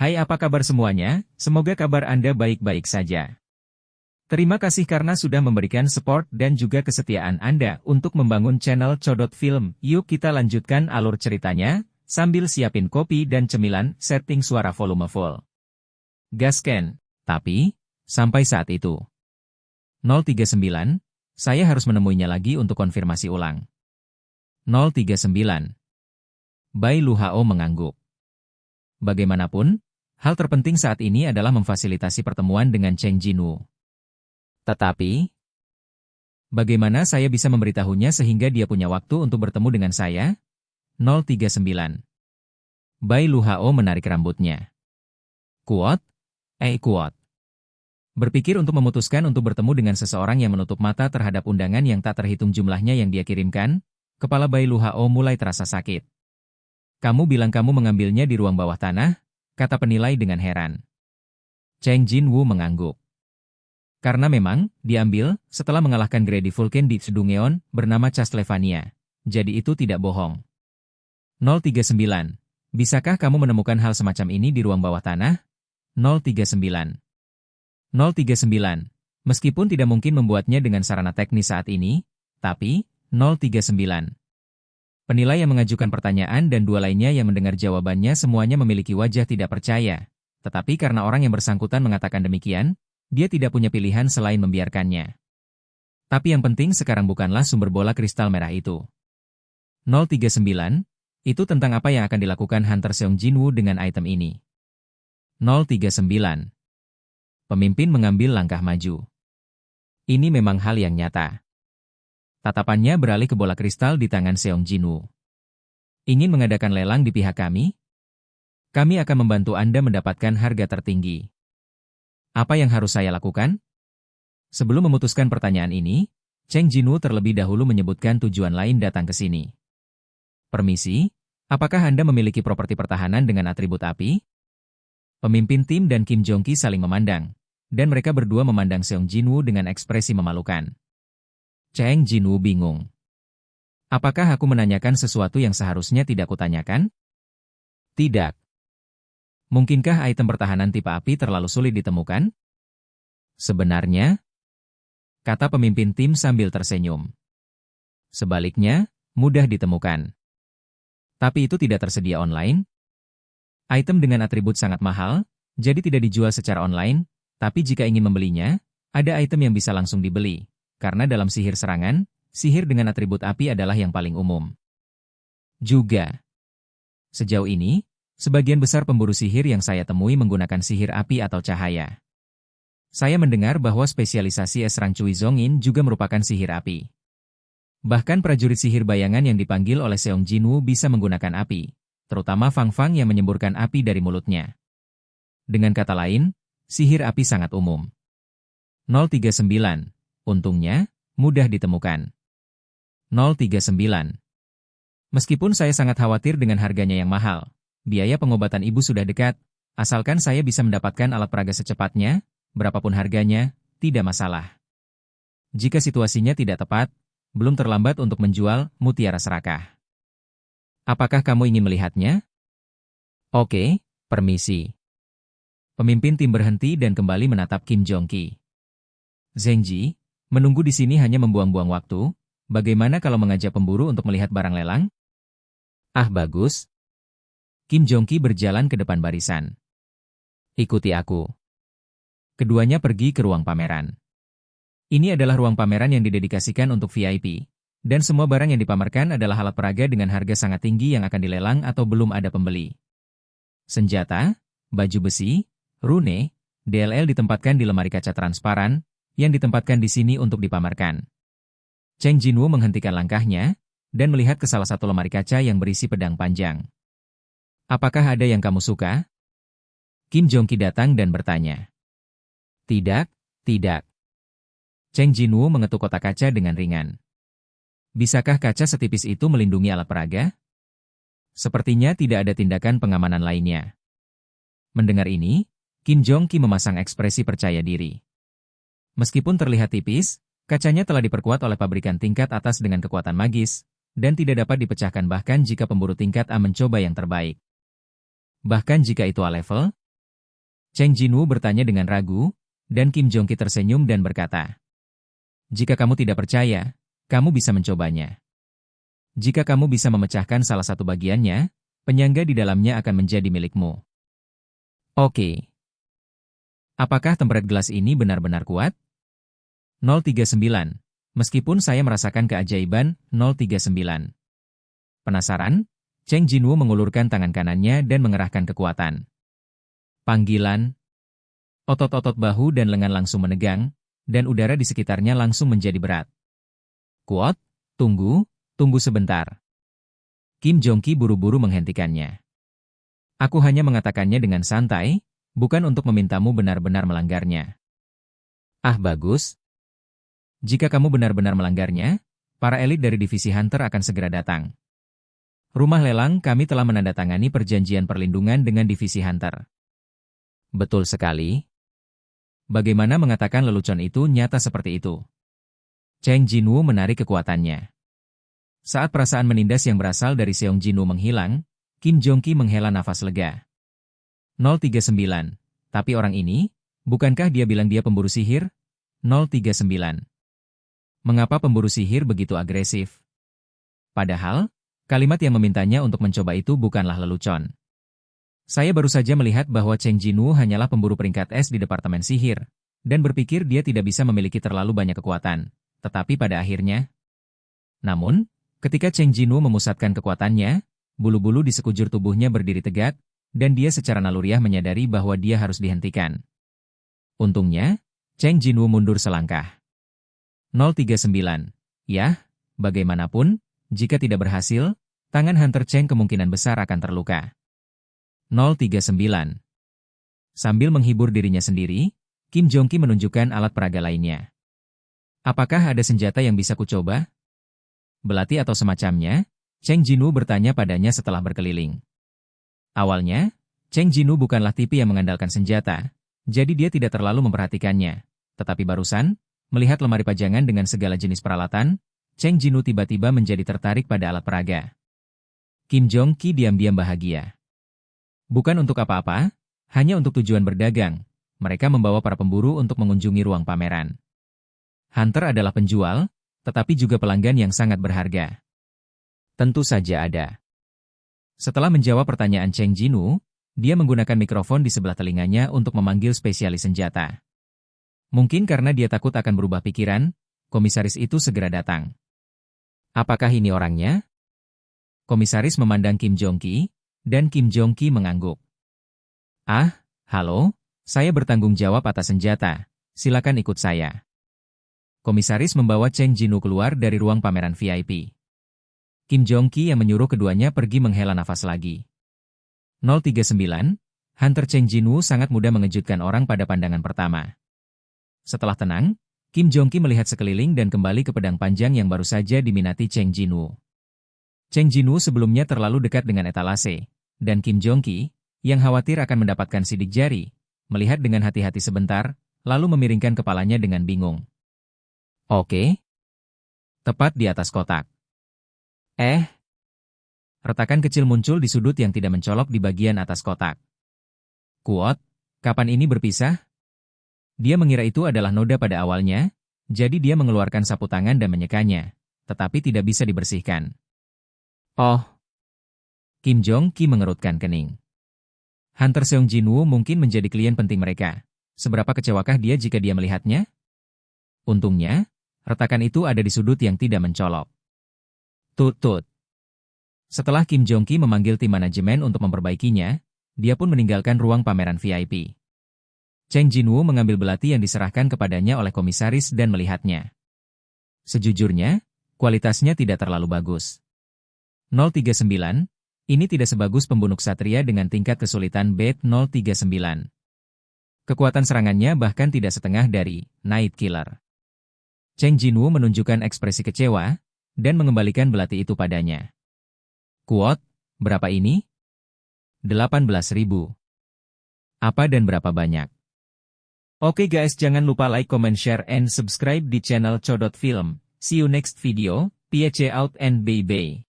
Hai, apa kabar semuanya? Semoga kabar Anda baik-baik saja. Terima kasih karena sudah memberikan support dan juga kesetiaan Anda untuk membangun channel Codot Film. Yuk kita lanjutkan alur ceritanya, sambil siapin kopi dan cemilan, setting suara volume full. Gasken. Tapi, sampai saat itu. 039, saya harus menemuinya lagi untuk konfirmasi ulang. 039. Bai Luhao mengangguk. Bagaimanapun, hal terpenting saat ini adalah memfasilitasi pertemuan dengan Cheng Jinwoo. Tetapi, bagaimana saya bisa memberitahunya sehingga dia punya waktu untuk bertemu dengan saya? 039. Bai Luhao menarik rambutnya. Kuat? Kuat. Berpikir untuk memutuskan untuk bertemu dengan seseorang yang menutup mata terhadap undangan yang tak terhitung jumlahnya yang dia kirimkan, kepala Bai Luhao mulai terasa sakit. Kamu bilang kamu mengambilnya di ruang bawah tanah? Kata penilai dengan heran. Cheng Jinwoo mengangguk. Karena memang, diambil, setelah mengalahkan Grady Vulcan di Sedungeon, bernama Castlevania. Jadi itu tidak bohong. 039. Bisakah kamu menemukan hal semacam ini di ruang bawah tanah? 039. 039. Meskipun tidak mungkin membuatnya dengan sarana teknis saat ini, tapi, 039. Penilai yang mengajukan pertanyaan dan dua lainnya yang mendengar jawabannya semuanya memiliki wajah tidak percaya. Tetapi karena orang yang bersangkutan mengatakan demikian, dia tidak punya pilihan selain membiarkannya. Tapi yang penting sekarang bukanlah sumber bola kristal merah itu. 039, itu tentang apa yang akan dilakukan Hunter Seong Jinwoo dengan item ini. 039. Pemimpin mengambil langkah maju. Ini memang hal yang nyata. Tatapannya beralih ke bola kristal di tangan Seong Jinwoo. Ingin mengadakan lelang di pihak kami? Kami akan membantu Anda mendapatkan harga tertinggi. Apa yang harus saya lakukan? Sebelum memutuskan pertanyaan ini, Cheng Jinwoo terlebih dahulu menyebutkan tujuan lain datang ke sini. Permisi, apakah Anda memiliki properti pertahanan dengan atribut api? Pemimpin tim dan Kim Jong-ki saling memandang, dan mereka berdua memandang Seong Jinwoo dengan ekspresi memalukan. Cheng Jinwoo bingung. Apakah aku menanyakan sesuatu yang seharusnya tidak kutanyakan? Tidak. Mungkinkah item pertahanan tipe api terlalu sulit ditemukan? Sebenarnya, kata pemimpin tim sambil tersenyum. Sebaliknya, mudah ditemukan. Tapi itu tidak tersedia online. Item dengan atribut sangat mahal, jadi tidak dijual secara online, tapi jika ingin membelinya, ada item yang bisa langsung dibeli. Karena dalam sihir serangan, sihir dengan atribut api adalah yang paling umum. Juga, sejauh ini, sebagian besar pemburu sihir yang saya temui menggunakan sihir api atau cahaya. Saya mendengar bahwa spesialisasi Esrang Cui Zongin juga merupakan sihir api. Bahkan prajurit sihir bayangan yang dipanggil oleh Seong Jinwoo bisa menggunakan api, terutama Fang Fang yang menyemburkan api dari mulutnya. Dengan kata lain, sihir api sangat umum. 039. Untungnya, mudah ditemukan. 039. Meskipun saya sangat khawatir dengan harganya yang mahal, biaya pengobatan ibu sudah dekat, asalkan saya bisa mendapatkan alat peraga secepatnya, berapapun harganya, tidak masalah. Jika situasinya tidak tepat, belum terlambat untuk menjual mutiara serakah. Apakah kamu ingin melihatnya? Oke, permisi. Pemimpin tim berhenti dan kembali menatap Kim Jong-ki. Zhengji, menunggu di sini hanya membuang-buang waktu, bagaimana kalau mengajak pemburu untuk melihat barang lelang? Ah, bagus. Kim Jong-ki berjalan ke depan barisan. Ikuti aku. Keduanya pergi ke ruang pameran. Ini adalah ruang pameran yang didedikasikan untuk VIP, dan semua barang yang dipamerkan adalah alat peraga dengan harga sangat tinggi yang akan dilelang atau belum ada pembeli. Senjata, baju besi, rune, DLL ditempatkan di lemari kaca transparan, yang ditempatkan di sini untuk dipamerkan. Cheng Jinwoo menghentikan langkahnya, dan melihat ke salah satu lemari kaca yang berisi pedang panjang. Apakah ada yang kamu suka? Kim Jong-ki datang dan bertanya. Tidak, tidak. Cheng Jinwoo mengetuk kotak kaca dengan ringan. Bisakah kaca setipis itu melindungi alat peraga? Sepertinya tidak ada tindakan pengamanan lainnya. Mendengar ini, Kim Jong-ki memasang ekspresi percaya diri. Meskipun terlihat tipis, kacanya telah diperkuat oleh pabrikan tingkat atas dengan kekuatan magis, dan tidak dapat dipecahkan bahkan jika pemburu tingkat A mencoba yang terbaik. Bahkan jika itu A level, Cheng Jinwoo bertanya dengan ragu, dan Kim Jong-ki tersenyum dan berkata, "Jika kamu tidak percaya, kamu bisa mencobanya. Jika kamu bisa memecahkan salah satu bagiannya, penyangga di dalamnya akan menjadi milikmu." Oke. Apakah tempered gelas ini benar-benar kuat? 039. Meskipun saya merasakan keajaiban, 039. Penasaran? Cheng Jinwoo mengulurkan tangan kanannya dan mengerahkan kekuatan. Panggilan. Otot-otot bahu dan lengan langsung menegang, dan udara di sekitarnya langsung menjadi berat. "Kuat, tunggu sebentar." Kim Jong-ki buru-buru menghentikannya. "Aku hanya mengatakannya dengan santai, bukan untuk memintamu benar-benar melanggarnya." "Ah, bagus. Jika kamu benar-benar melanggarnya, para elit dari divisi Hunter akan segera datang. Rumah lelang kami telah menandatangani perjanjian perlindungan dengan divisi Hunter." "Betul sekali. Bagaimana mengatakan lelucon itu nyata seperti itu?" Cheng Jinwoo menarik kekuatannya. Saat perasaan menindas yang berasal dari Seong Jinwoo menghilang, Kim Jong-ki menghela nafas lega. 039. Tapi orang ini, bukankah dia bilang dia pemburu sihir? 039. Mengapa pemburu sihir begitu agresif? Padahal, kalimat yang memintanya untuk mencoba itu bukanlah lelucon. Saya baru saja melihat bahwa Cheng Jinwoo hanyalah pemburu peringkat S di Departemen Sihir, dan berpikir dia tidak bisa memiliki terlalu banyak kekuatan. Tetapi pada akhirnya... Namun, ketika Cheng Jinwoo memusatkan kekuatannya, bulu-bulu di sekujur tubuhnya berdiri tegak, dan dia secara naluriah menyadari bahwa dia harus dihentikan. Untungnya, Cheng Jinwoo mundur selangkah. 039. Ya, bagaimanapun, jika tidak berhasil, tangan Hunter Cheng kemungkinan besar akan terluka. 039. Sambil menghibur dirinya sendiri, Kim Jong-ki menunjukkan alat peraga lainnya. "Apakah ada senjata yang bisa kucoba? Belati atau semacamnya?" Cheng Jinwoo bertanya padanya setelah berkeliling. Awalnya, Cheng Jinwoo bukanlah tipe yang mengandalkan senjata, jadi dia tidak terlalu memperhatikannya. Tetapi barusan, melihat lemari pajangan dengan segala jenis peralatan, Cheng Jinwoo tiba-tiba menjadi tertarik pada alat peraga. Kim Jong-ki diam-diam bahagia. Bukan untuk apa-apa, hanya untuk tujuan berdagang, mereka membawa para pemburu untuk mengunjungi ruang pameran. Hunter adalah penjual, tetapi juga pelanggan yang sangat berharga. Tentu saja ada. Setelah menjawab pertanyaan Cheng Jinwoo, dia menggunakan mikrofon di sebelah telinganya untuk memanggil spesialis senjata. Mungkin karena dia takut akan berubah pikiran, komisaris itu segera datang. "Apakah ini orangnya?" Komisaris memandang Kim Jong-ki, dan Kim Jong-ki mengangguk. "Ah, halo, saya bertanggung jawab atas senjata, silakan ikut saya." Komisaris membawa Cheng Jinwoo keluar dari ruang pameran VIP. Kim Jong-ki yang menyuruh keduanya pergi menghela nafas lagi. 039, Hunter Cheng Jinwoo sangat mudah mengejutkan orang pada pandangan pertama. Setelah tenang, Kim Jong-ki melihat sekeliling dan kembali ke pedang panjang yang baru saja diminati Cheng Jinwoo. Cheng Jinwoo sebelumnya terlalu dekat dengan etalase, dan Kim Jong-ki, yang khawatir akan mendapatkan sidik jari, melihat dengan hati-hati sebentar, lalu memiringkan kepalanya dengan bingung. "Oke." Tepat di atas kotak. Retakan kecil muncul di sudut yang tidak mencolok di bagian atas kotak. "Kuot, kapan ini berpisah?" Dia mengira itu adalah noda pada awalnya, jadi dia mengeluarkan sapu tangan dan menyekanya, tetapi tidak bisa dibersihkan. "Oh." Kim Jong-ki mengerutkan kening. Hunter Seong Jinwoo mungkin menjadi klien penting mereka. Seberapa kecewakah dia jika dia melihatnya? Untungnya, retakan itu ada di sudut yang tidak mencolok. Tut-tut. Setelah Kim Jong-ki memanggil tim manajemen untuk memperbaikinya, dia pun meninggalkan ruang pameran VIP. Cheng Jinwoo mengambil belati yang diserahkan kepadanya oleh komisaris dan melihatnya. Sejujurnya, kualitasnya tidak terlalu bagus. 039, ini tidak sebagus pembunuh ksatria dengan tingkat kesulitan Bet 039. Kekuatan serangannya bahkan tidak setengah dari Night Killer. Cheng Jinwoo menunjukkan ekspresi kecewa, dan mengembalikan belati itu padanya. "Kuot, berapa ini?" 18.000. "Apa dan berapa banyak?" Oke guys, jangan lupa like, comment, share, and subscribe di channel Codot Film. See you next video, peace out and bye-bye.